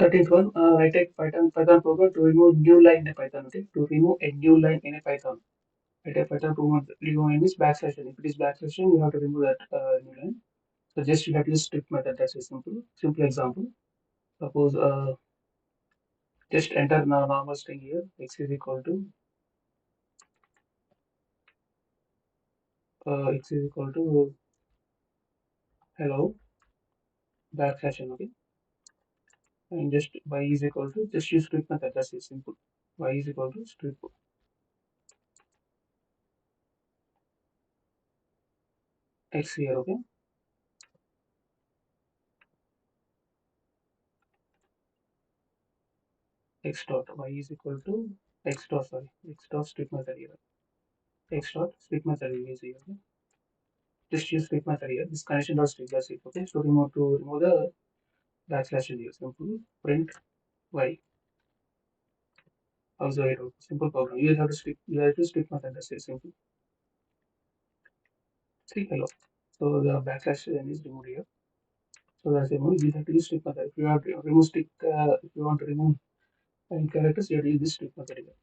13th one, write a Python program to remove new line in a Python. Okay, to remove a new line in a Python. Write a Python program. Remove means backslash. If it is backslash, you have to remove that new line. So just you have to use strict method. That's a simple example. Suppose just enter now normal string here. X is equal to hello backslash n. Okay, and just y is equal to just use strict method. That's it. Simple. Y is equal to strict x here. Okay, x dot y is equal to x dot strict method here. X dot strict method is here. Okay, just use strict method here. This connection dot strict. That's it. Okay, so remove the backslash in here. Simple print y. Also it out. Simple program. You have to strict method. That's it. Simple. See hello. So the backslash n is removed here. So that's it. You have to use strict method. If you have to remove strict, if you want to remove and characters, you have to use this strict method here.